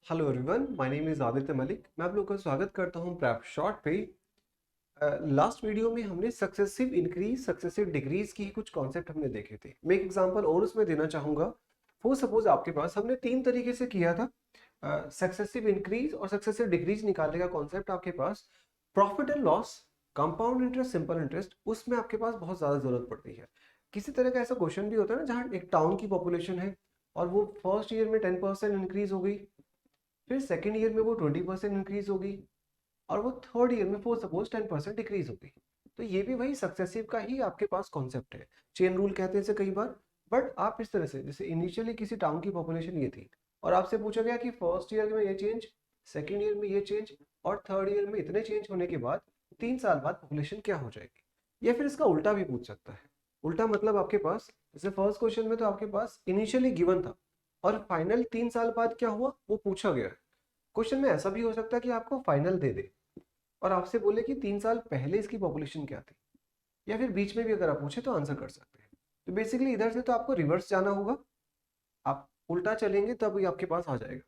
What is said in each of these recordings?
Hello everyone, my name is Aditya Malik. मैं आप लोगों का स्वागत करता हूं प्रैप शॉर्ट पे। लास्ट वीडियो में हमने सक्सेसिव इंक्रीज सक्सेसिव डिक्रीज की कुछ कॉन्सेप्ट हमने देखे थे। मैं एक एग्जांपल और उसमें देना चाहूँगा। फॉर सपोज आपके पास हमने तीन तरीके से किया था सक्सेसिव इंक्रीज और सक्सेसिव डिक्रीज निकालने का कॉन्सेप्ट आपके पास। Profit and loss, compound interest, simple interest, उसमें आपके पास बहुत ज़्यादा ज़रूरत पड़ती है। किसी तरह का ऐसा क्वेश्चन भी होता है ना जहाँ एक टाउन की पॉपुलेशन है और वो फर्स्ट ईयर में 10% इंक्रीज हो गई, फिर सेकेंड ईयर में वो 20% इंक्रीज होगी और वो थर्ड ईयर में फॉर सपोज 10% डिक्रीज होगी। तो ये भी वही सक्सेसिव का ही आपके पास कॉन्सेप्ट है। चेन रूल कहते हैं इसे कई बार। बट आप इस तरह से, जैसे इनिशियली किसी टाउन की पॉपुलेशन ये थी और आपसे पूछा गया कि फर्स्ट ईयर में ये चेंज, सेकेंड ईयर में ये चेंज और थर्ड ईयर में इतने चेंज होने के बाद 3 साल बाद पॉपुलेशन क्या हो जाएगी। या फिर इसका उल्टा भी पूछ सकता है। उल्टा मतलब आपके पास, जैसे फर्स्ट क्वेश्चन में तो आपके पास इनिशियली गिवन था और फाइनल 3 साल बाद क्या हुआ वो पूछा गया है। क्वेश्चन में ऐसा भी हो सकता है कि आपको फाइनल दे दे और आपसे बोले कि 3 साल पहले इसकी पॉपुलेशन क्या थी, या फिर बीच में भी अगर आप पूछे तो आंसर कर सकते हैं। तो बेसिकली इधर से तो आपको रिवर्स जाना होगा, आप उल्टा चलेंगे तब ये आपके पास आ जाएगा।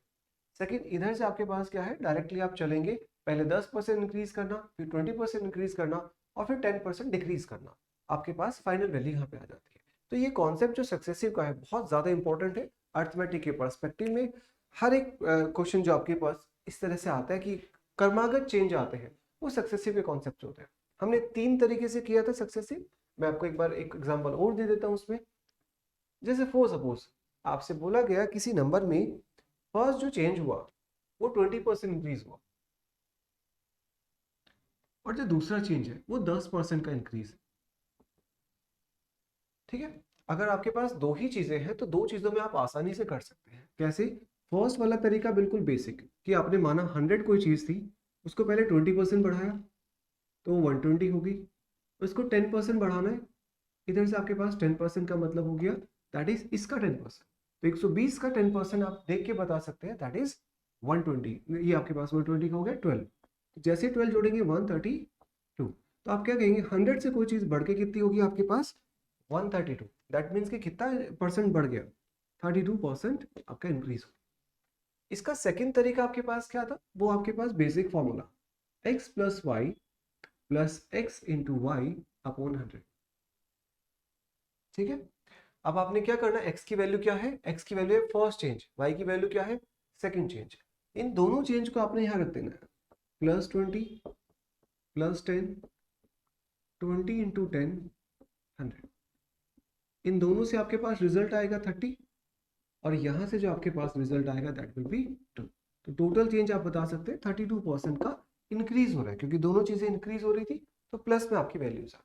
सेकंड, इधर से आपके पास क्या है, डायरेक्टली आप चलेंगे, पहले 10% इंक्रीज करना, फिर 20% इंक्रीज करना और फिर 10% डिक्रीज करना, आपके पास फाइनल वैल्यू यहाँ पे आ जाती है। तो ये कॉन्सेप्ट जो सक्सेसिव का है बहुत ज़्यादा इंपॉर्टेंट है अर्थमेटिक के पर्सपेक्टिव में। हर एक क्वेश्चन जो आपके पास इस तरह से आता है कि क्रमागत चेंज आते हैं, वो सक्सेसिव के कॉन्सेप्ट होते हैं। हमने तीन तरीके से किया था सक्सेसिव। मैं आपको एक बार एक एग्जांपल और दे देता हूँ उसमें। जैसे फॉर सपोज आपसे बोला गया किसी नंबर में फर्स्ट जो चेंज हुआ वो 20% इंक्रीज हुआ और जो दूसरा चेंज है वो 10% का इंक्रीज है। ठीक है। अगर आपके पास दो ही चीजें हैं तो दो चीजों में आप आसानी से कर सकते हैं। कैसे? फर्स्ट वाला तरीका बिल्कुल बेसिक, कि आपने माना 100 कोई चीज थी, उसको पहले 20% बढ़ाया तो वो 120 होगी। उसको 10% बढ़ाना है, इधर से आपके पास 10% का मतलब हो गया दैट इज इसका 10%। तो 120 का 10% आप देख के बता सकते हैं दैट इज 120। ये आपके पास 120 का हो गया 12। जैसे 12 जोड़ेंगे 132। तो आप क्या कहेंगे, 100 से कोई चीज बढ़ के कितनी होगी आपके पास 132। दैट मीन्स कि कितना परसेंट बढ़ गया, 32% आपका इंक्रीज हो। इसका सेकंड तरीका आपके पास क्या था, वो आपके पास basic formula x plus Y plus X into Y upon 100। ठीक है। अब आपने क्या करना है, x की वैल्यू क्या है, x की वैल्यू है फर्स्ट चेंज, y की वैल्यू क्या है सेकंड चेंज। इन दोनों चेंज को आपने यहां रख देना है, +20 +10, 20 इंटू 10 100। इन दोनों से आपके पास रिजल्ट आएगा 30 और यहां से जो आपके पास रिजल्ट आएगा दैट विल बी 2। तो टोटल चेंज आप बता सकते हैं 32% का इंक्रीज हो रहा है, क्योंकि दोनों चीजें इंक्रीज हो रही थी तो प्लस में आपकी वैल्यूज आ।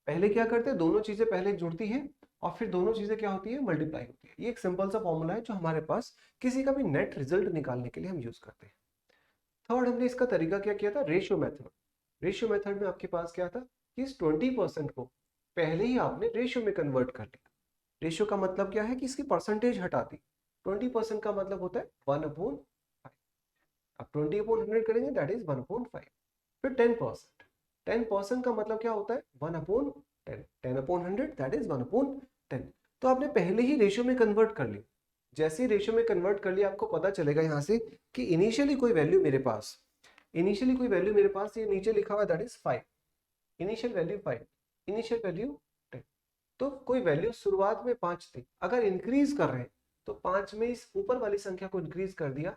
पहले क्या करते हैं, दोनों चीजें पहले जुड़ती हैं और फिर दोनों चीजें क्या होती है, मल्टीप्लाई होती है। ये एक सिंपल सा फॉर्मूला है जो हमारे पास किसी का भी नेट रिजल्ट निकालने के लिए हम यूज करते हैं। थर्ड, हमने इसका तरीका क्या किया था, रेशियो मेथड। रेशियो मेथड में आपके पास क्या था कि इस 20% को पहले ही आपने रेशियो में कन्वर्ट कर लिया। रेशियो का मतलब क्या है कि इसकी परसेंटेज हटा दी। 20% का मतलब होता है 1/5। अब 20/100 करेंगे दैट इज 1/5। फिर 10%, 10% का मतलब क्या होता है 1/10, 10/100 दैट इज 1/10। तो आपने पहले ही रेशियो में कन्वर्ट कर ली। जैसे ही रेशियो में कन्वर्ट कर लिया, आपको पता चलेगा यहाँ से कि इनिशियली कोई वैल्यू मेरे पास, ये नीचे लिखा हुआ that is 5। Initial value 5, initial value 10। तो कोई वैल्यू शुरुआत में 5 थी, अगर इंक्रीज कर रहे हैं तो 5 में इस ऊपर वाली संख्या को इंक्रीज कर दिया,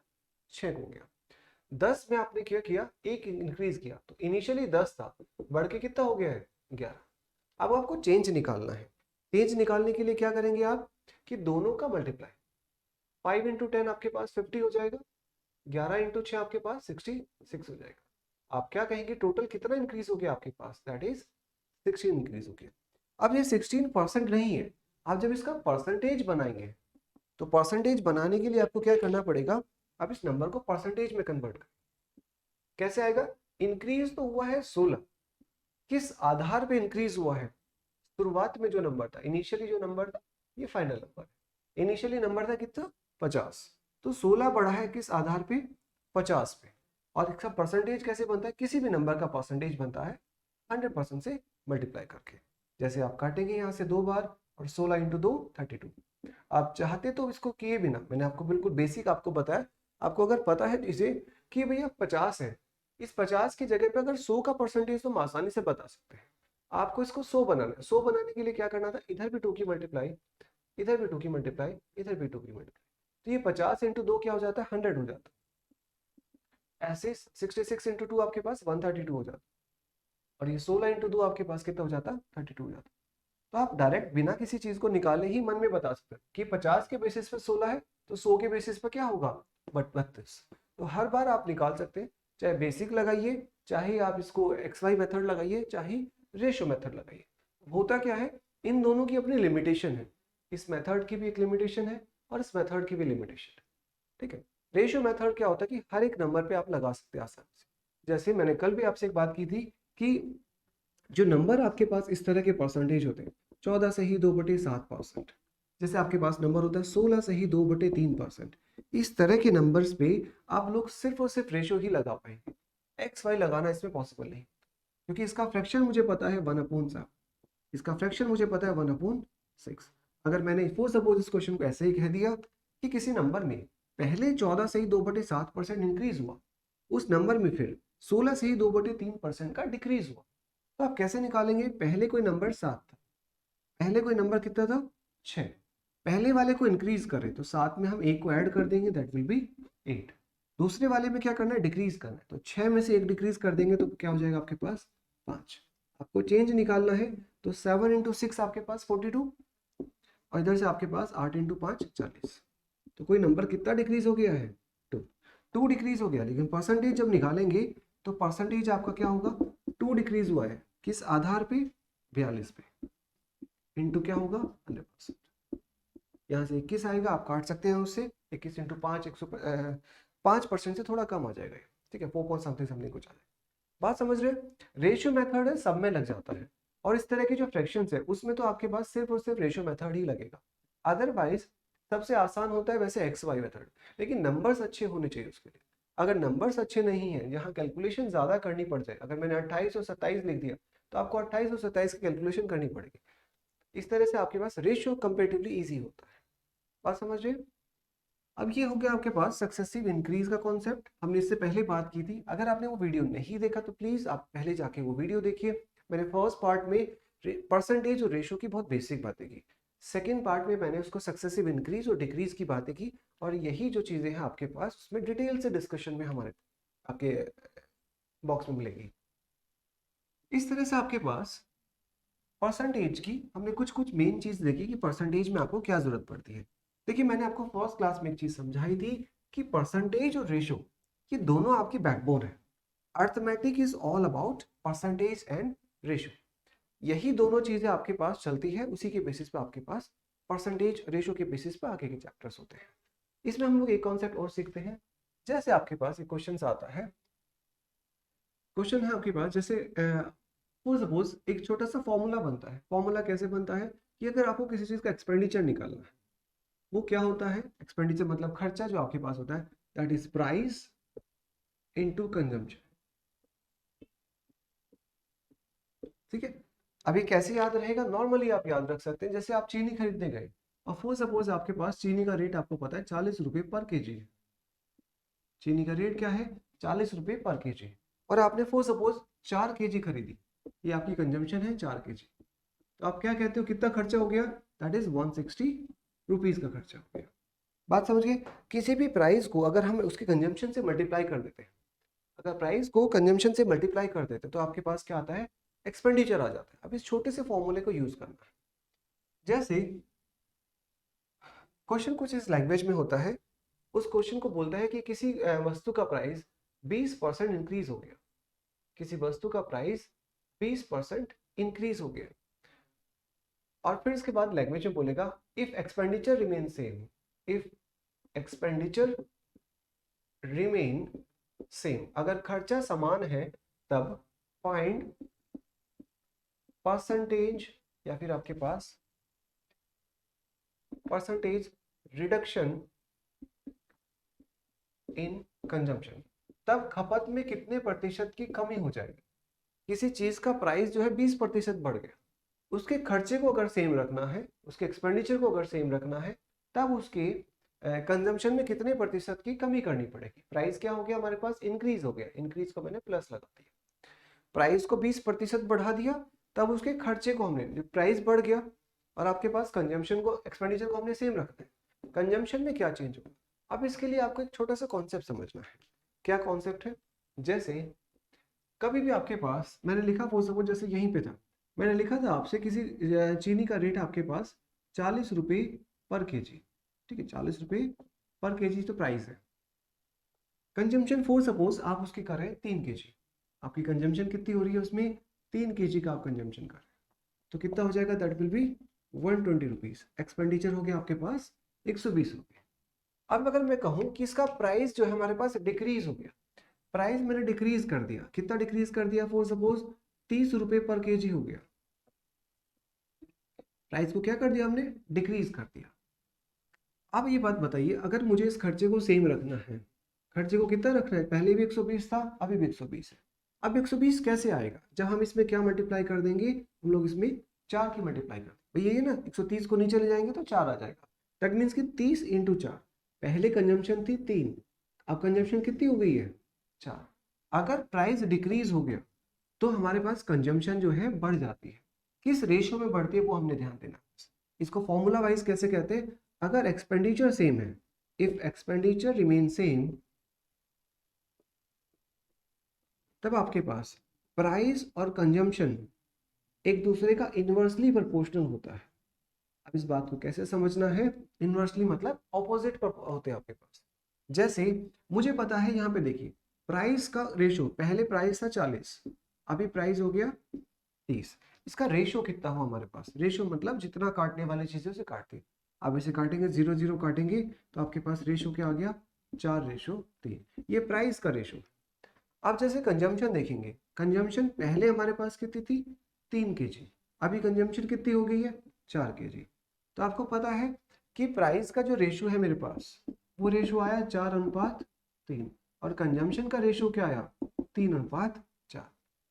6 हो गया। 10 में आपने क्या किया, एक इंक्रीज किया, तो इनिशियली 10 था, बढ़ के कितना हो गया है 11। अब आपको चेंज निकालना है। चेंज निकालने के लिए क्या करेंगे आप, कि दोनों का मल्टीप्लाई, 5 इंटू 10 आपके पास 50 हो जाएगा, 11 इंटू 6 आपके पास 66 हो जाएगा। आप क्या कहेंगे, टोटल कितना इंक्रीज हो गया आपके पास, दैट इज 16 इंक्रीज हो गया। अब ये 16% नहीं है, आप जब इसका परसेंटेज बनाएंगे तो परसेंटेज बनाने के लिए आपको क्या करना पड़ेगा, आप इस नंबर को परसेंटेज में कन्वर्ट करें। कैसे आएगा, इंक्रीज तो हुआ है 16, किस आधार पे इंक्रीज हुआ है, शुरुआत में जो नंबर था, इनिशियली जो नंबर था, ये फाइनल नंबर है। इनिशियली नंबर था कितना 50, तो 16 बढ़ा है किस आधार पे 50 पे। और इसका परसेंटेज कैसे बनता है, किसी भी नंबर का परसेंटेज बनता है 100% से मल्टीप्लाई करके। जैसे आप काटेंगे यहाँ से 2 बार और 16 इंटू 2 32। आप चाहते तो इसको किए बिना, मैंने आपको बिल्कुल बेसिक आपको बताया, आपको अगर पता है इसे कि भैया 50 है, इस 50 की जगह पे अगर 100 का परसेंटेज तो हम आसानी से बता सकते हैं। आपको इसको 100 बनाना है। 100 बनाने के लिए क्या करना था, इधर भी 2 की मल्टीप्लाई, इधर भी 2 की मल्टीप्लाई, इधर भी 2 की मल्टीप्लाई, तो ये 50 इंटू 2 क्या हो जाता है, 100 हो जाता है। ऐसे 66 इंटू 2 आपके पास 132 हो जाता है, और ये 16 इंटू 2 आपके पास कितना हो जाता है, 32 हो जाता है। तो आप डायरेक्ट बिना किसी चीज को निकाले ही मन में बता सकते हैं कि 50 के बेसिस पे 16 है, तो 100 के बेसिस पे क्या होगा, 32। तो हर बार आप निकाल सकते हैं, चाहे बेसिक लगाइए, चाहे आप इसको एक्स वाई मेथड लगाइए, चाहे रेशियो मेथड लगाइए। होता क्या है, इन दोनों की अपनी लिमिटेशन है, इस मेथड की भी एक लिमिटेशन है और इस मेथड की भी लिमिटेशन है। ठीक है। रेशियो मेथड क्या होता है कि हर एक नंबर पे आप लगा सकते हैं आसानी से। जैसे मैंने कल भी आपसे एक बात की थी कि जो नंबर आपके पास इस तरह के परसेंटेज होते हैं, 14 से ही 2/7%, जैसे आपके पास नंबर होता है 16 से ही 2/3%, इस तरह के नंबर्स पे आप लोग सिर्फ और सिर्फ रेशियो ही लगा पाएंगे। एक्स वाई लगाना इसमें पॉसिबल नहीं, क्योंकि इसका फ्रैक्शन मुझे पता है 1/7, इसका फ्रैक्शन मुझे पता है 1/6। अगर मैंने फॉर सपोज इस क्वेश्चन को ऐसे ही कह दिया कि किसी नंबर में पहले 14 से ही 2/7% इंक्रीज हुआ, उस नंबर में फिर 16 से ही 2/3% का डिक्रीज हुआ, तो आप कैसे निकालेंगे, पहले कोई नंबर 7 था, पहले कोई नंबर कितना था 6, पहले वाले को इंक्रीज करें तो 7 में हम 1 को ऐड कर देंगे, दैट विल बी 8। दूसरे वाले में क्या करना है, डिक्रीज करना है, तो 6 में से 1 डिक्रीज कर देंगे तो क्या हो जाएगा आपके पास 5। आपको चेंज निकालना है तो 7 इंटू 6 आपके पास 42, और इधर से आपके पास 8 इंटू 5 40। तो कोई नंबर कितना डिक्रीज हो गया है, 2। 2 डिक्रीज हो गया, लेकिन परसेंटेज जब निकालेंगे तो परसेंटेज आपका क्या होगा, 2 डिक्रीज हुआ है, किस आधार पे, 42 पे, इंटू क्या होगा 100%। यहाँ से 21 आएगा, आप काट सकते हैं उससे, 21 इंटू 5 5% से थोड़ा कम आ जाएगा, ठीक है, 4 पॉइंट समथिंग समथिंग कुछ आ जाएगा। बात समझ रहे हैं, रेशियो मेथड है सब में लग जाता है, और इस तरह के जो फ्रैक्शंस है उसमें तो आपके पास सिर्फ और सिर्फ रेशियो मेथड ही लगेगा। अदरवाइज सबसे आसान होता है वैसे एक्स वाई मेथड, लेकिन नंबर्स अच्छे होने चाहिए उसके लिए। अगर नंबर्स अच्छे नहीं है, यहाँ कैलकुलेशन ज्यादा करनी पड़ जाए, अगर मैंने 28 और 27 लिख दिया तो आपको 28 और 27 की कैलकुलेशन करनी पड़ेगी। इस तरह से आपके पास रेशियो कंपेरेटिवली इजी होता है। बात समझ रहे हैं। अब ये हो गया आपके पास सक्सेसिव इंक्रीज का कॉन्सेप्ट, हमने इससे पहले बात की थी। अगर आपने वो वीडियो नहीं देखा तो प्लीज आप पहले जाके वो वीडियो देखिए। मैंने फर्स्ट पार्ट में परसेंटेज और रेशो की बहुत बेसिक बातें की, सेकेंड पार्ट में मैंने उसको सक्सेसिव इंक्रीज और डिक्रीज की बातें की, और यही जो चीजें हैं आपके पास उसमें डिटेल से डिस्कशन में हमारे आपके बॉक्स में मिलेगी। इस तरह से आपके पास परसेंटेज की हमने कुछ कुछ मेन चीज देखी कि परसेंटेज में आपको क्या जरूरत पड़ती है। देखिए मैंने आपको फर्स्ट क्लास में एक चीज समझाई थी कि परसेंटेज और रेशो ये दोनों आपकी बैकबोन है। Arithmetic is all about percentage and ratio, यही दोनों चीजें आपके पास चलती है, उसी के बेसिस पे आपके पास परसेंटेज रेशो के बेसिस पे आगे के चैप्टर्स होते हैं। इसमें हम लोग एक कॉन्सेप्ट और सीखते हैं। जैसे आपके पास एक क्वेश्चन आता है, क्वेश्चन है आपके पास, जैसे सपोज एक छोटा सा फॉर्मूला बनता है। फॉर्मूला कैसे बनता है कि अगर आपको किसी चीज का एक्सपेंडिचर निकालना है, वो क्या होता है, एक्सपेंडिचर मतलब खर्चा जो आपके पास होता है, that is price into consumption. ठीक है। अब ये कैसे याद रहेगा, नॉर्मली आप याद रख सकते हैं, जैसे आप चीनी खरीदने गए और फॉर सपोज आपके पास चीनी का रेट आपको पता है 40 रुपए पर केजी है। चीनी का रेट क्या है, 40 रुपए पर केजी, और आपने फॉर सपोज 4 केजी खरीदी, ये आपकी कंजम्पशन है 4 केजी। तो आप क्या कहते हो कितना खर्चा हो गया, दैट इज 160 रुपीज का खर्चा हो गया। बात समझ गए। किसी भी प्राइस को अगर हम उसके कंजम्पशन से मल्टीप्लाई कर देते हैं, अगर प्राइस को कंजम्पशन से मल्टीप्लाई कर देते हैं तो आपके पास क्या आता है, एक्सपेंडिचर आ जाता है। अब इस छोटे से फॉर्मूले को यूज करना है। जैसे क्वेश्चन कुछ इस लैंग्वेज में होता है, उस क्वेश्चन को बोलता है कि किसी वस्तु का प्राइस 20% इंक्रीज हो गया, किसी वस्तु का प्राइस 20% इंक्रीज हो गया, और फिर इसके बाद लैंग्वेज में बोलेगा if expenditure remain same, if expenditure remain same, अगर खर्चा समान है तब फाइंड परसेंटेज, या फिर आपके पास परसेंटेज रिडक्शन इन कंजम्पशन, तब खपत में कितने प्रतिशत की कमी हो जाएगी। किसी चीज का प्राइस जो है 20% बढ़ गया, उसके खर्चे को अगर सेम रखना है, उसके एक्सपेंडिचर को अगर सेम रखना है, तब उसके कंजम्पशन में कितने प्रतिशत की कमी करनी पड़ेगी। प्राइस क्या हो गया हमारे पास, इंक्रीज हो गया, इंक्रीज को मैंने प्लस लगा दिया। प्राइस को 20% बढ़ा दिया, तब उसके खर्चे को हमने, प्राइस बढ़ गया और आपके पास कंजम्पशन को, एक्सपेंडिचर को हमने सेम रखते हैं, कंजम्पशन में क्या चेंज होगा। अब इसके लिए आपको एक छोटा सा कॉन्सेप्ट समझना है। क्या कॉन्सेप्ट है, जैसे कभी भी आपके पास मैंने लिखा, फॉर सपोज जैसे यहीं पे था, मैंने लिखा था आपसे किसी चीनी का रेट आपके पास 40 रुपये पर केजी, ठीक है, 40 रुपये पर केजी तो प्राइस है। कंजम्पशन फॉर सपोज आप उसकी कर रहे हैं 3 केजी, आपकी कंजम्पशन कितनी हो रही है उसमें, 3 केजी का आप कंजम्पशन कर रहे हैं, तो कितना हो जाएगा, that will be 120 rupees. Expenditure हो गया आपके पास 120 रुपये। अब अगर मैं कहूँ कि इसका प्राइस जो है हमारे पास डिक्रीज हो गया, प्राइस मैंने डिक्रीज कर दिया, कितना डिक्रीज कर दिया, फॉर सपोज 30 रुपये पर केजी हो गया, प्राइस को क्या कर दिया हमने, डिक्रीज कर दिया। अब ये बात बताइए, अगर मुझे इस खर्चे को सेम रखना है, खर्चे को कितना रखना है, पहले भी 120 था, अभी भी 120 है। अब 120 कैसे आएगा, जब हम इसमें क्या मल्टीप्लाई कर देंगे, हम लोग इसमें 4 की मल्टीप्लाई कर देंगे, भैया ये ना 130 को नीचे ले जाएंगे तो 4 आ जाएगा, दैट मीन्स कि 30 इंटू 4, पहले कंजम्पशन थी 3, अब कंजम्पशन कितनी हो गई है, 4। अगर प्राइस डिक्रीज हो गया तो हमारे पास कंजम्पशन जो है बढ़ जाती है, किस रेशियो में बढ़ती है वो हमने ध्यान देना। इसको फॉर्मूला वाइज कैसे कहते हैं, अगर एक्सपेंडिचर सेम है, इफ एक्सपेंडिचर रिमेन सेम, तब आपके पास प्राइस और कंजम्पशन एक दूसरे का इन्वर्सली प्रोपोर्शनल होता है। अब इस बात को कैसे समझना है, इन्वर्सली मतलब ऑपोजिट होते हैं आपके पास। जैसे मुझे पता है, यहाँ पे देखिए प्राइस का रेशो, पहले प्राइस था 40, अभी प्राइस हो गया 30, इसका रेशो कितना हो हमारे पास, रेशो मतलब जितना काटने वाली चीजें उसे काटते, अब इसे काटेंगे 0 0 काटेंगे तो आपके पास रेशो क्या आ गया, 4:3, ये प्राइस का रेशो। अब जैसे कंजम्पशन देखेंगे, कंजम्पशन पहले हमारे पास कितनी थी, 3 केजी, अभी कंजम्पशन कितनी हो गई है, 4 केजी। तो आपको पता है कि प्राइस का जो रेशो है मेरे पास, वो रेशो आया 4:3, और कंजम्पशन का रेशो क्या आया, 3:4।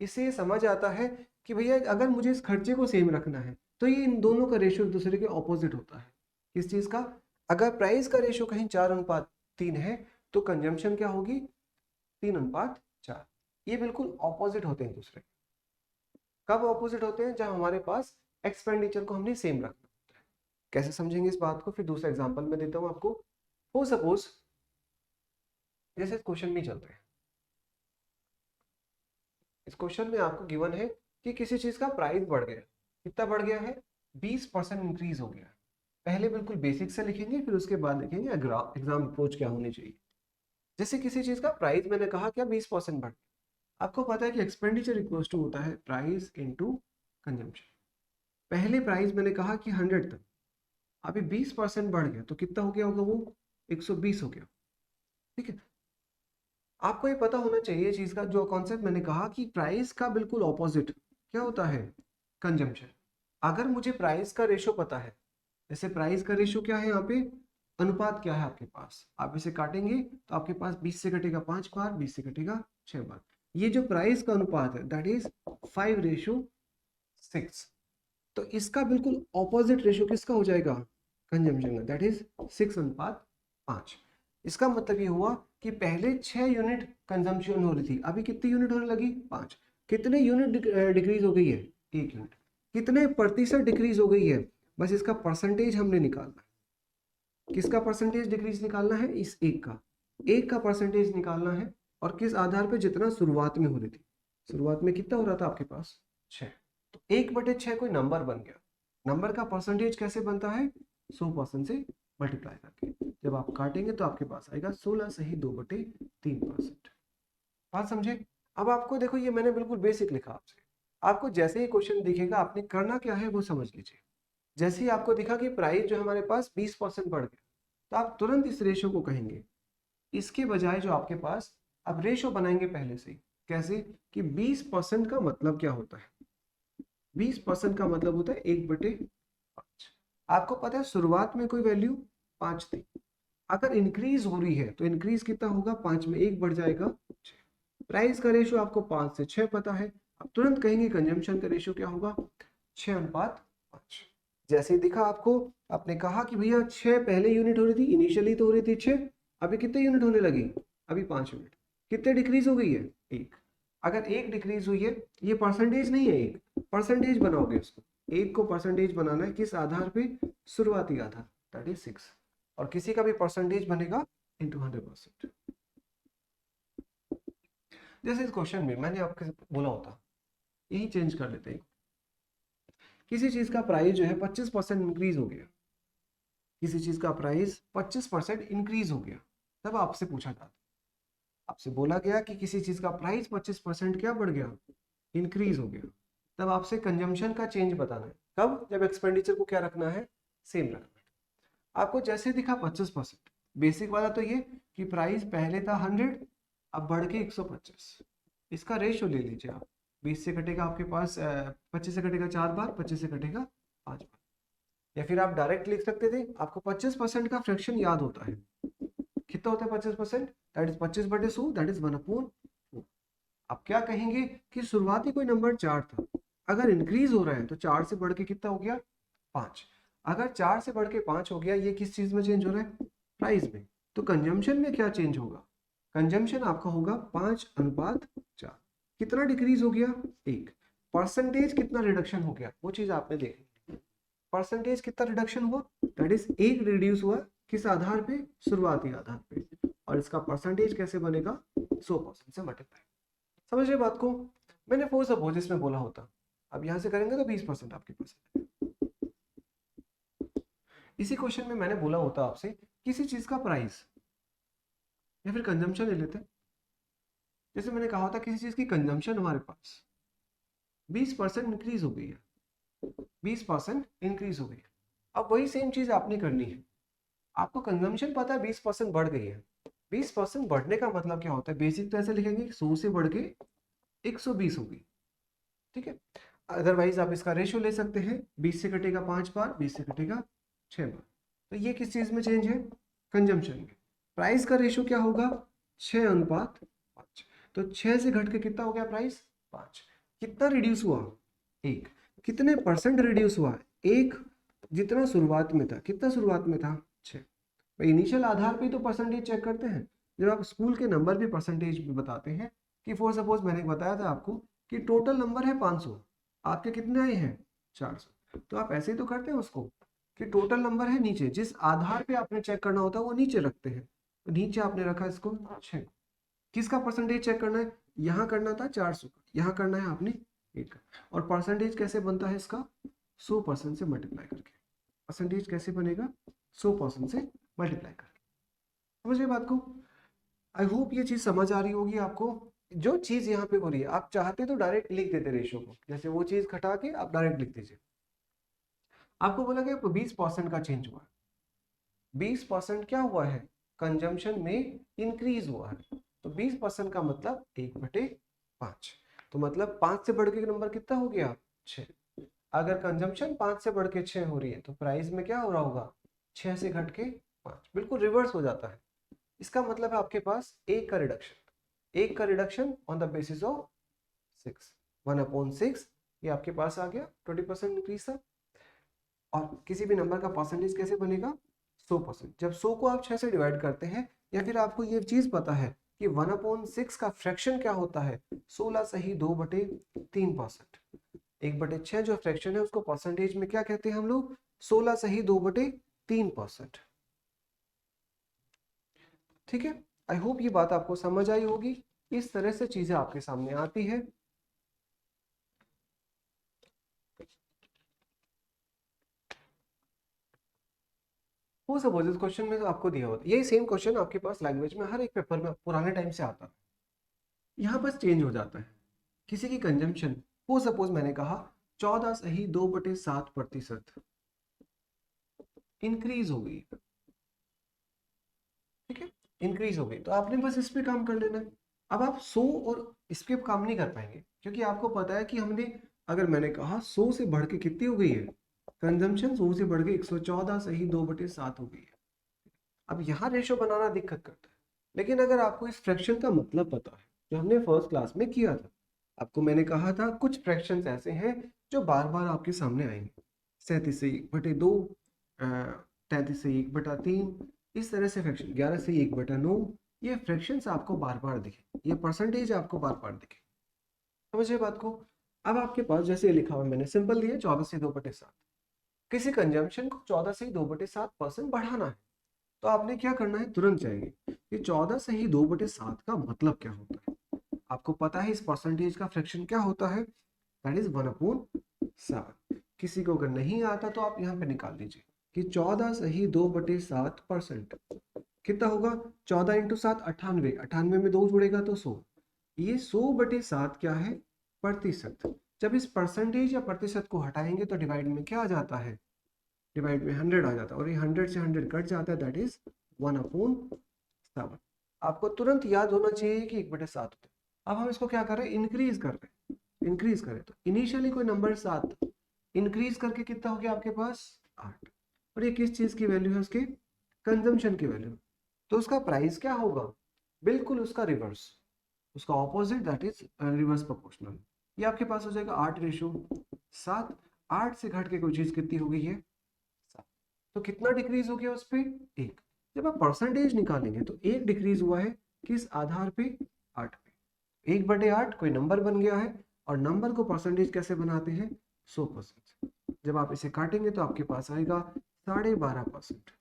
इससे ये समझ आता है कि भैया अगर मुझे इस खर्चे को सेम रखना है तो ये इन दोनों का रेशो एक दूसरे के ऑपोजिट होता है। किस चीज का, अगर प्राइस का रेशो कहीं 4:3 है तो कंजम्पशन क्या होगी, 3:4। ये बिल्कुल ऑपोजिट होते हैं दूसरे। कब ऑपोजिट होते हैं, जब हमारे पास एक्सपेंडिचर को हमने सेम रखना होता है। कैसे समझेंगे इस बात को, फिर दूसरा एग्जांपल मैं देता हूं आपको। हो सपोज जैसे क्वेश्चन में चलते हैं, इस क्वेश्चन में आपको गिवन है कि किसी चीज का प्राइस बढ़ गया, कितना बढ़ गया है, 20% इंक्रीज हो गया। पहले बिल्कुल बेसिक से लिखेंगे, फिर उसके बाद लिखेंगे एग्जाम अप्रोच क्या होनी चाहिए। जैसे किसी चीज का प्राइस मैंने कहा क्या 20% बढ़ गया, आपको पता है कि एक्सपेंडिचर इक्वल टू होता है प्राइस इनटू कंजम्पशन। पहले प्राइस मैंने कहा कि 100 था, अभी 20% बढ़ गया तो कितना हो गया होगा, वो 120 हो गया। ठीक है, आपको ये पता होना चाहिए चीज का, जो कॉन्सेप्ट मैंने कहा कि प्राइस का बिल्कुल ऑपोजिट क्या होता है, कंजम्पशन। अगर मुझे प्राइस का रेशो पता है, जैसे प्राइस का रेशो क्या है यहाँ पे, अनुपात क्या है आपके पास, आप इसे काटेंगे तो आपके पास 20 से कटेगा 5 बार, 20 से कटेगा 6 बार। ये जो प्राइस का अनुपात है दैट इज 5:6। तो इसका बिल्कुल ऑपोजिट रेशो किसका हो जाएगा, कंजम्पशन का, दैट इज 6:5। इसका मतलब ये हुआ कि पहले 6 यूनिट कंजम्पशन हो रही थी, अभी कितनी यूनिट होने लगी, 5। कितने यूनिट डिक्रीज हो गई है, 1 यूनिट। कितने प्रतिशत डिक्रीज हो गई है, बस इसका परसेंटेज हमने निकालना है। किसका परसेंटेज डिक्रीज निकालना है, इस एक का परसेंटेज निकालना है। और किस आधार पे, जितना शुरुआत में हो रही थी, शुरुआत में कितना हो रहा था आपके पास 6, तो 1/6 कोई नंबर बन गया। नंबर का परसेंटेज कैसे बनता है, 100% से मल्टीप्लाई करके। जब आप काटेंगे तो आपके पास आएगा 16 सही 2/3%। बात समझे। अब आपको देखो, ये मैंने बिल्कुल बेसिक लिखा आपसे, आपको जैसे ही क्वेश्चन दिखेगा आपने करना क्या है वो समझ लीजिए। जैसे ही आपको दिखा कि प्राइस जो हमारे पास 20% बढ़ गया, तो आप तुरंत इस रेशो को कहेंगे। इसके बजाय जो आपके पास अब रेशो बनाएंगे पहले से ही, कैसे कि 20% का मतलब क्या होता है, 20% का मतलब होता है 1/5। आपको पता है शुरुआत में कोई वैल्यू 5 थी, अगर इंक्रीज हो रही है तो इंक्रीज कितना होगा, 5 में 1 बढ़ जाएगा 6। प्राइस का रेशियो आपको 5 से 6 पता है, अब तुरंत कहेंगे कंजम्पशन का रेशियो क्या होगा, 6:5। जैसे ही दिखा आपको, आपने कहा कि भैया 6 पहले यूनिट हो रही थी, इनिशियली तो हो रही थी 6, अभी कितने यूनिट होने लगी, अभी 5 यूनिट, कितने डिक्रीज हो गई है, 1। अगर 1 डिक्रीज हुई है, ये परसेंटेज नहीं है, एक परसेंटेज बनाओगे उसको, 1 को परसेंटेज बनाना है किस आधार पे, शुरुआती आधार, दैट इज 6। और किसी का भी परसेंटेज बनेगा इंटू 100%। जैसे इस क्वेश्चन में मैंने आपके बोला होता, यही चेंज कर लेते हैं, किसी चीज का प्राइस जो है 25% इंक्रीज हो गया, किसी चीज का प्राइस 25% इंक्रीज हो गया, तब आपसे पूछा जाता, आपसे बोला गया कि किसी चीज का प्राइस 25% क्या बढ़ गया, इंक्रीज हो गया, तब आपसे कंजम्पशन का चेंज बताना है, कब, जब एक्सपेंडिचर को क्या रखना है, सेम रखना है। आपको जैसे दिखा 25%, बेसिक वाला तो ये कि प्राइस पहले था 100, अब बढ़ के 125, इसका रेशियो ले लीजिए आप, 20 से कटेगा आपके पास 25 से कटेगा 4 बार, 25 से कटेगा 5 बार, या फिर आप डायरेक्ट लिख सकते थे, आपको 25% का फ्रैक्शन याद होता है, कितना होता है 25%, दैट इज 25/100, दैट इज 1/4। आप क्या कहेंगे कि शुरुआती कोई नंबर 4 था, अगर इंक्रीज हो रहा है तो 4 से बढ़ के कितना हो गया, 5। अगर 4 से बढ़ के 5 हो गया, ये किस चीज में चेंज हो रहा है, प्राइस में, तो कंजम्पशन में क्या चेंज होगा, कंजम्पशन आपका होगा 5:4। कितना डिक्रीज हो गया, 1। परसेंटेज कितना रिडक्शन हो गया, वो चीज आपने देखी, परसेंटेज कितना रिडक्शन हुआ, दैट इज 1 रिड्यूस हुआ, किस आधार पे, शुरुआती आधार पे, और इसका परसेंटेज कैसे बनेगा, 100% से मल्टीप्लाई। समझ रहे बात को, मैंने फोर सपोज इसमें बोला होता, अब यहां से करेंगे तो 20% आपके पास। इसी क्वेश्चन में मैंने बोला होता आपसे किसी चीज का प्राइस, या फिर कंजम्पशन ले लेते हैं, जैसे मैंने कहा था किसी चीज की कंजम्पशन हमारे पास 20% इंक्रीज हो गई है, 20% इंक्रीज हो गई है। अब वही सेम चीज आपने करनी है, आपको कंजम्पशन पता है 20% बढ़ गई है, 20% बढ़ने का मतलब क्या होता है, बेसिक तो ऐसे लिखेंगे 100 से बढ़ के 120 हो गई, ठीक है। अदरवाइज आप इसका रेशियो ले सकते हैं, 20 से कटेगा 5 बार, 20 से कटेगा 6 बार, तो ये किस चीज में चेंज है, कंजम्पशन में। प्राइस का रेशियो क्या होगा, 6:5, तो 6 से घट के कितना हो गया प्राइस, 5। कितना रिड्यूस हुआ, 1। कितने परसेंट रिड्यूस हुआ, 1। जितना शुरुआत में था, कितना शुरुआत में था, 6। इनिशियल आधार पे तो परसेंटेज चेक करते हैं, जब आप स्कूल के नंबर भी परसेंटेज भी बताते हैं, कि फॉर सपोज मैंने बताया था आपको कि टोटल नंबर है 500, आपके कितने आए हैं 400, तो आप ऐसे ही तो करते हैं उसको, कि टोटल नंबर है नीचे, जिस आधार पे आपने चेक करना होता है वो नीचे रखते हैं, तो नीचे आपने रखा इसको 6। किसका परसेंटेज चेक करना है, यहाँ करना था 400 का, यहाँ करना है आपने 1 का, और परसेंटेज कैसे बनता है इसका, 100% से मल्टीप्लाई करके, परसेंटेज कैसे बनेगा, 100% से मल्टीप्लाई करके। समझ गए बात को, आई होप ये चीज समझ आ रही होगी आपको। जो चीज यहाँ पे हो रही है, आप चाहते तो डायरेक्ट लिख देते रेशियो को, जैसे वो चीज घटा के आप डायरेक्ट लिख दीजिए। आपको बोला गया 20% का चेंज हुआ है, 20% क्या हुआ है, कंजम्पशन में इंक्रीज हुआ है, तो 20% का मतलब 1/5, तो मतलब 5 से बढ़ के नंबर कितना हो गया, 6। अगर कंजम्पशन 5 से बढ़ के 6 हो रही है, तो प्राइस में क्या हो रहा होगा, 6 से घट के 5, बिल्कुल रिवर्स हो जाता है। इसका मतलब है आपके पास 1 का रिडक्शन, 1 का reduction on the basis of 6, 1/6, ये आपके पास आ गया, 20% इंक्रीज था। और किसी भी नंबर का परसेंटेज कैसे बनेगा, 100%। जब 100 को आप 6 से डिवाइड करते हैं, या फिर आपको ये चीज पता है कि 1/6 का फ्रैक्शन क्या होता है, 16 सही 2/3%। 1/6 जो फ्रैक्शन है उसको परसेंटेज में क्या कहते हैं हम लोग, 16 सही 2/3%। ठीक है, आई होप ये बात आपको समझ आई होगी, इस तरह से चीजें आपके सामने आती है। वो सपोज इस क्वेश्चन में तो आपको दिया होता है, यही सेम क्वेश्चन आपके पास लैंग्वेज में हर एक पेपर में पुराने टाइम से आता है, यहाँ बस चेंज हो जाता है। किसी की कंजम्पशन, वो सपोज मैंने कहा 14 सही 2/7% इंक्रीज हो गई, ठीक है, इंक्रीज हो गई, तो आपने बस इस पे काम कर लेना है। अब आप 100 और इस पे काम नहीं कर पाएंगे, क्योंकि आपको पता है कि हमने, अगर मैंने कहा 100 से बढ़ के कितनी हो गई है कंजम्पशन, 100 से बढ़ के 114 सही 2/7 हो गई है। अब यहाँ रेशो बनाना दिक्कत करता है, लेकिन अगर आपको इस फ्रैक्शन का मतलब पता है, जो हमने फर्स्ट क्लास में किया था, आपको मैंने कहा था कुछ फ्रैक्शंस ऐसे हैं जो बार बार आपके सामने आएंगे, 37 से 1/2, 33 से 1/3, इस तरह से फ्रैक्शन 11 से 1/9, ये फ्रैक्शंस आपको बार बार दिखे, ये परसेंटेज आपको बार बार दिखे। समझिए बात को। अब आपके पास जैसे ये लिखा हुआ है, मैंने सिंपल दिया 14 से 2/7, किसी कंजम्पशन को 14 से 2/7% बढ़ाना है, तो आपने क्या करना है, तुरंत जाएंगे कि 14 से ही 2/7 का मतलब क्या होता है। आपको पता है इस परसेंटेज का फ्रैक्शन क्या होता है, दैट इज 1/7। किसी को अगर नहीं आता तो आप यहाँ पे निकाल दीजिए कि 14 से ही 2/7% कितना होगा, 14 इंटू 7 98, 98 में 2 जुड़ेगा तो 100, ये 100/7 क्या है, प्रतिशत। जब इस परसेंटेज या प्रतिशत को हटाएंगे तो डिवाइड में क्या आ जाता है, डिवाइड में 100 आ जाता है, और ये 100 से 100 कट जाता है, दैट इज 1/7। आपको तुरंत याद होना चाहिए कि 1/7 होता है। अब हम इसको क्या कर रहे हैं, इंक्रीज कर रहे हैं, इंक्रीज करें तो इनिशियली कोई नंबर 7, इंक्रीज करके कितना हो गया आपके पास 8, और ये किस चीज की वैल्यू है, उसके कंजम्पशन की वैल्यू, तो उसका प्राइस क्या होगा, बिल्कुल उसका रिवर्स, उसका opposite, that is reverse proportional. ये आपके पास हो जाएगा 8:7। 8 से घट के कोई चीज कितनी हो गई है 7, तो कितना डिक्रीज हो गया उस पर 1। जब आप परसेंटेज निकालेंगे तो 1 डिक्रीज हुआ है किस आधार पे, 8 पे। 1/8 कोई नंबर बन गया है, और नंबर को परसेंटेज कैसे बनाते हैं, 100%। जब आप इसे काटेंगे तो आपके पास आएगा 12.5%।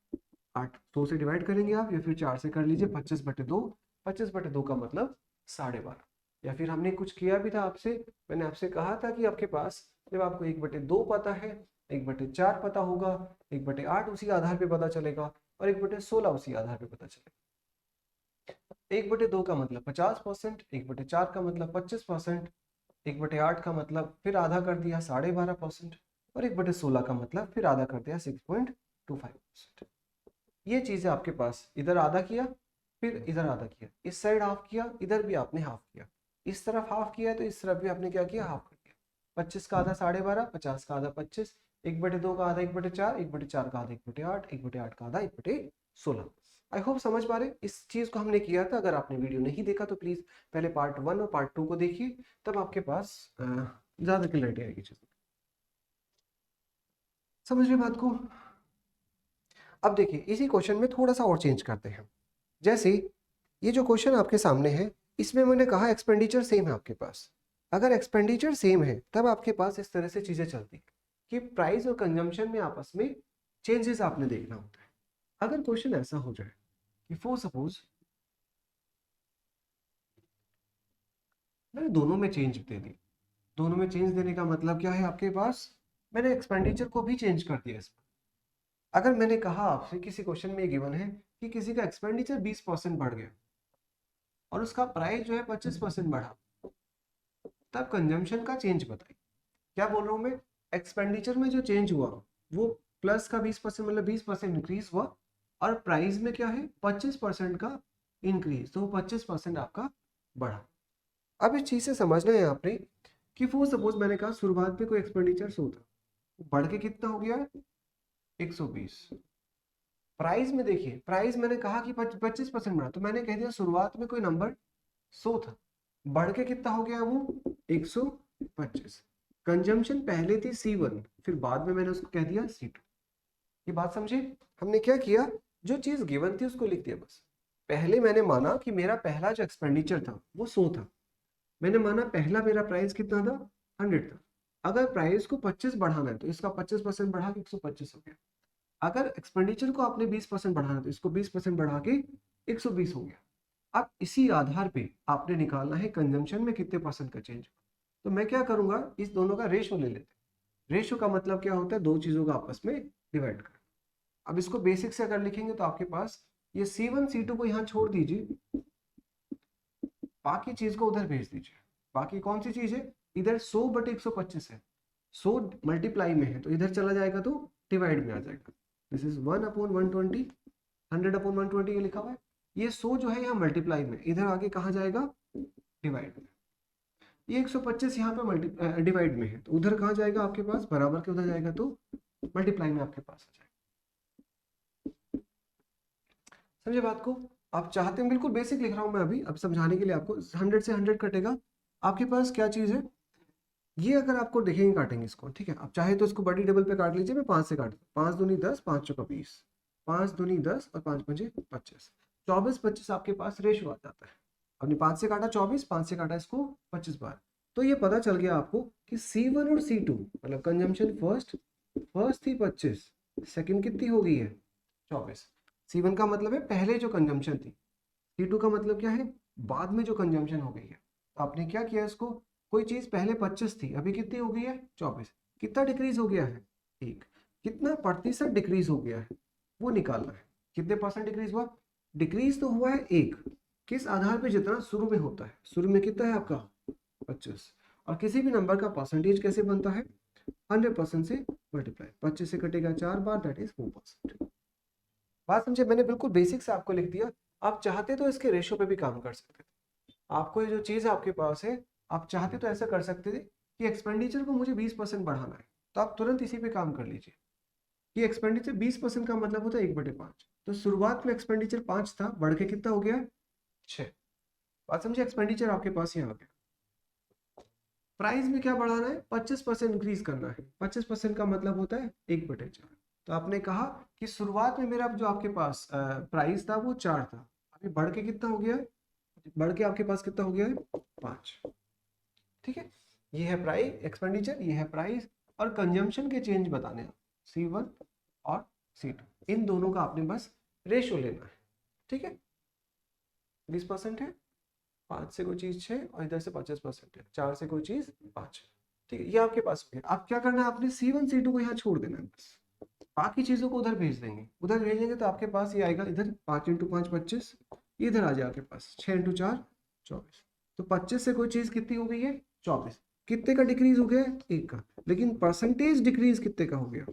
8 100 से डिवाइड करेंगे आप, या फिर 4 से कर लीजिए, 25/2, 25/2 का मतलब 12.5। या फिर हमने कुछ किया भी था आपसे, मैंने आपसे कहा था कि आपके पास जब आपको 1/2 पता है, 1/4 पता होगा, 1/8 उसी आधार पे पता चलेगा, और 1/16 उसी आधार पे पता चलेगा। 1/2 का मतलब 50%, 1/4 का मतलब 25%, 1/8 का मतलब फिर आधा कर दिया 12.5%, और 1/16 का मतलब फिर आधा कर दिया 6.25%। ये चीजें आपके पास, इधर आधा किया, फिर इधर आधा किया, इस साइड हाफ किया, इधर भी आपने हाफ किया, इस तरफ हाफ किया तो इस तरफ भी आपने क्या किया, हाफ कर दिया। 25 का आधा 12.5, 50 का आधा 25, 1/2 का आधा 1/4, 1/4 का आधा 1/8, 1/8 का आधा 1/16। आई होप समझ पा रहे, इस चीज को हमने किया था। अगर आपने वीडियो नहीं देखा तो प्लीज पहले पार्ट 1 और पार्ट 2 को देखिए, तब आपके पास ज्यादा क्लैरिटी आएगी चीज। समझ रहे बात को। अब देखिए इसी क्वेश्चन में थोड़ा सा और चेंज करते हैं। जैसे ये जो क्वेश्चन आपके सामने है, इसमें मैंने कहा एक्सपेंडिचर सेम है आपके पास। अगर एक्सपेंडिचर सेम है तब आपके पास इस तरह से चीजें चलती हैं कि प्राइस और कंजम्पशन में आपस में चेंजेस आपने देखना होता है। अगर क्वेश्चन ऐसा हो जाए कि फॉर सपोज मैंने दोनों में चेंज दे दी, दोनों में चेंज देने का मतलब क्या है, आपके पास मैंने एक्सपेंडिचर को भी चेंज कर दिया इसमें। अगर मैंने कहा आपसे, किसी क्वेश्चन में गिवन है कि किसी का एक्सपेंडिचर 20% बढ़ गया और उसका प्राइस जो है 25% बढ़ा, तब कंजम्पशन का चेंज बताइए। क्या बोल रहा हूं मैं, एक्सपेंडिचर में जो चेंज हुआ वो प्लस का 20%, मतलब 20% इंक्रीज हुआ, और प्राइस में क्या है 25% का इंक्रीज, तो 25% आपका बढ़ा। अब इस चीज से समझना है आपने कि फॉर सपोज मैंने कहा शुरुआत में कोई एक्सपेंडिचर 100 था, बढ़ के कितना हो गया 120। प्राइस में देखिए, प्राइस मैंने कहा कि 25% बढ़ा, तो मैंने कह दिया शुरुआत में कोई नंबर 100 था, बढ़ के कितना हो गया वो 125। कंजम्पशन पहले थी C1, फिर बाद में मैंने उसको कह दिया C2। ये बात समझे, हमने क्या किया, जो चीज गिवन थी उसको लिख दिया बस। पहले मैंने माना कि मेरा पहला जो एक्सपेंडिचर था वो 100 था, मैंने माना पहला मेरा प्राइस कितना था 100 था। अगर प्राइस को 25 बढ़ाना है तो इसका 25% बढ़ा के 125 हो गया। अगर एक्सपेंडिचर को आपने 20% बढ़ाना है तो इसको 20% बढ़ा के 120 हो गया। अब इसी आधार पे आपने निकालना है कंजम्पशन में कितने परसेंट का चेंज। तो मैं क्या करूंगा, इस दोनों का रेशो ले लेते हैं। रेशो का मतलब क्या होता है, दो चीजों का आपस में डिवाइड कर। अब इसको बेसिक से अगर लिखेंगे तो आपके पास ये C1 C2 को यहाँ छोड़ दीजिए, बाकी चीज को उधर भेज दीजिए। बाकी कौन सी चीज है, इधर 100/125 है, 100 मल्टीप्लाई में है तो इधर चला जाएगा तो डिवाइड में आ जाएगा। दिस इज 1/120, 100/120 ये लिखा हुआ है। ये 100 जो है यहाँ मल्टीप्लाई में, इधर आगे कहाँ जाएगा डिवाइड में। ये 125 यहाँ पे मल्टी डिवाइड में है तो उधर कहाँ जाएगा आपके पास, बराबर के उधर जाएगा तो मल्टीप्लाई में आपके पास आ जाएगा। समझे बात को। आप चाहते हैं, बिल्कुल बेसिक लिख रहा हूं मैं अभी, अब समझाने के लिए आपको 100 से 100 कटेगा, आपके पास क्या चीज है ये अगर आपको देखेंगे काटेंगे इसको, ठीक है, आप चाहे तो इसको बड़ी टेबल पे काट लीजिए, मैं 5 से काट, 5 दूनी 10, 5 चौका 20, 5 दूनी 10 और 5 पंजे 25, 24 25 आपके पास रेशो आ जाता है। आपने 5 से काटा 24, 5 से काटा इसको 25 बार, तो ये पता चल गया आपको कि C1 और C2 मतलब कंजम्पशन फर्स्ट थी 25, सेकंड कितनी हो गई है 24। C1 का मतलब है पहले जो कंजम्पशन थी, C2 का मतलब क्या है बाद में जो कंजम्पशन हो गई है। तो आपने क्या किया, इसको कोई चीज पहले 25 थी, अभी कितनी हो गई है 24, कितना डिक्रीज हो गया है एक, कितना प्रतिशत डिक्रीज हो गया है वो निकालना है। कितने परसेंट डिक्रीज हुआ, डिक्रीज तो हुआ है एक, किस आधार पे, जितना शुरू में होता है, शुरू में कितना है आपका 25, और किसी भी नंबर का परसेंटेज कैसे बनता है 100% से मल्टीप्लाई, 25 से कटेगा 4 बार, दैट इज 4%। बात समझे, मैंने बिल्कुल बेसिक से आपको लिख दिया। आप चाहते तो इसके रेशो पे भी काम कर सकते थे। आपको ये जो चीज़ आपके पास है, आप चाहते तो ऐसा कर सकते थे कि एक्सपेंडिचर को मुझे 20% बढ़ाना है, तो आप तुरंत इसी पे काम कर लीजिए कि एक्सपेंडिचर 20% का मतलब होता है 1/5। तो शुरुआत में एक्सपेंडिचर 5 था, बढ़ के कितना हो गया 6। बात समझे, एक्सपेंडिचर आपके पास यहाँ आ गया। प्राइस में क्या बढ़ाना है, 25% इंक्रीज करना है। 25% का मतलब होता है 1/4। तो आपने कहा कि शुरुआत में मेरा जो आपके पास प्राइस था वो 4 था, अभी बढ़ के कितना हो गया है, बढ़ के आपके पास कितना हो गया है 5। ठीक है, ये है प्राइस एक्सपेंडिचर, ये है प्राइस, और कंजम्पशन के चेंज बताने हैं C1 और C2, इन दोनों का आपने बस रेशो लेना है। ठीक है, 20% है, 5 से कोई चीज 6 और इधर से 50% है, 4 से कोई चीज 5। ठीक है, ये आपके पास हो गया। आप क्या करना है, आपने C1 C2 को यहाँ छोड़ देना है बस, बाकी चीजों को उधर भेज देंगे। उधर भेजेंगे तो आपके पास ये आएगा, इधर 5 × 5 25, इधर आ जाए आपके पास 6 × 4 24। तो 25 से कोई चीज कितनी हो गई है 24, कितने का डिक्रीज हो गया है 1 का, लेकिन परसेंटेज डिक्रीज कितने का हो गया,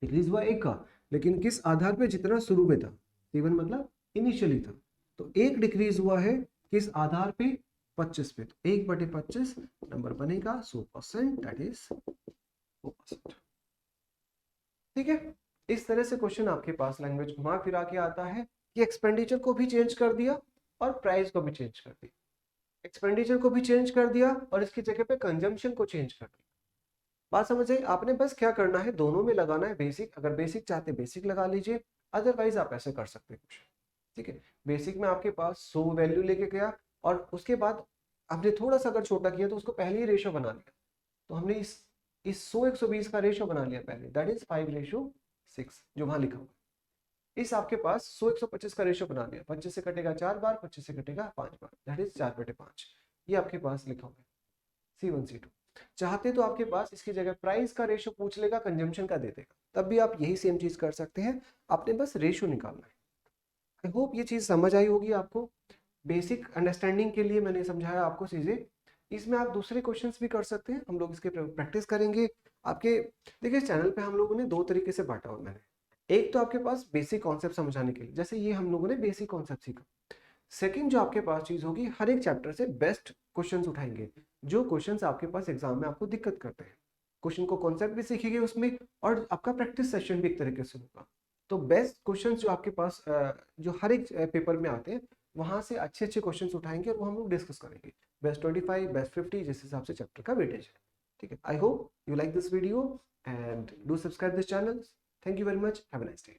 डिक्रीज हुआ 1 का, लेकिन किस आधार पे, जितना शुरू में था, C1 मतलब इनिशियली था, तो 1 डिक्रीज हुआ है किस आधार पे 25 पे, तो 1/25 नंबर बनेगा 100%, दैट इज 4%। ठीक है, इस तरह से क्वेश्चन आपके पास लैंग्वेज घुमा फिरा के आता है कि एक्सपेंडिचर को भी चेंज कर दिया और प्राइस को भी चेंज कर दिया, एक्सपेंडिचर को भी चेंज कर दिया और इसकी जगह पे कंजम्पशन को चेंज कर दिया। बात समझ आई, आपने बस क्या करना है, दोनों में लगाना है बेसिक, अगर बेसिक चाहते बेसिक लगा लीजिए, अदरवाइज आप ऐसे कर सकते हैं कुछ। ठीक है, बेसिक में आपके पास 100 वैल्यू लेके गया और उसके बाद आपने थोड़ा सा अगर छोटा किया तो उसको पहले ही रेशो बना लिया, तो हमने इस 100 120 का रेशो बना लिया पहले, दैट इज 5:6 जो वहां लिखा हुआ है। इस आपके पास 100 125 का रेशो बना लिया, 25 से कटेगा 4 बार, 25 से कटेगा 5 बार, दैट इज 4/5। ये आपके पास लिखा हुआ है C1 C2। चाहते तो आपके पास इसकी जगह प्राइस का रेशो पूछ लेगा, कंजम्पशन का दे देगा, तब भी आप यही सेम चीज कर सकते हैं, आपने बस रेशो निकालना है। आई होप ये चीज समझ आई होगी आपको। बेसिक अंडरस्टैंडिंग के लिए मैंने समझाया आपको चीजें, इसमें आप दूसरे क्वेश्चंस भी कर सकते हैं, हम लोग इसके प्रैक्टिस करेंगे आपके। देखिए चैनल पे हम लोगों ने 2 तरीके से बांटा हुआ मैंने, एक तो आपके पास बेसिक कॉन्सेप्ट समझाने के लिए, जैसे ये हम लोगों ने बेसिक कॉन्सेप्ट सीखा। सेकंड जो आपके पास चीज होगी, हर एक चैप्टर से बेस्ट क्वेश्चंस उठाएंगे, जो क्वेश्चंस आपके पास एग्जाम में आपको दिक्कत करते हैं, क्वेश्चन को कॉन्सेप्ट भी सीखेंगे उसमें, और आपका प्रैक्टिस सेशन भी एक तरीके से होगा। तो बेस्ट क्वेश्चंस जो आपके पास जो हर एक पेपर में आते हैं, वहां से अच्छे अच्छे क्वेश्चंस उठाएंगे और वो हम लोग डिस्कस करेंगे, बेस्ट 25 बेस्ट 50 जिस हिसाब से चैप्टर का वेटेज है। ठीक है, I hope you like this video and do subscribe this channel. Thank you very much, have a nice day.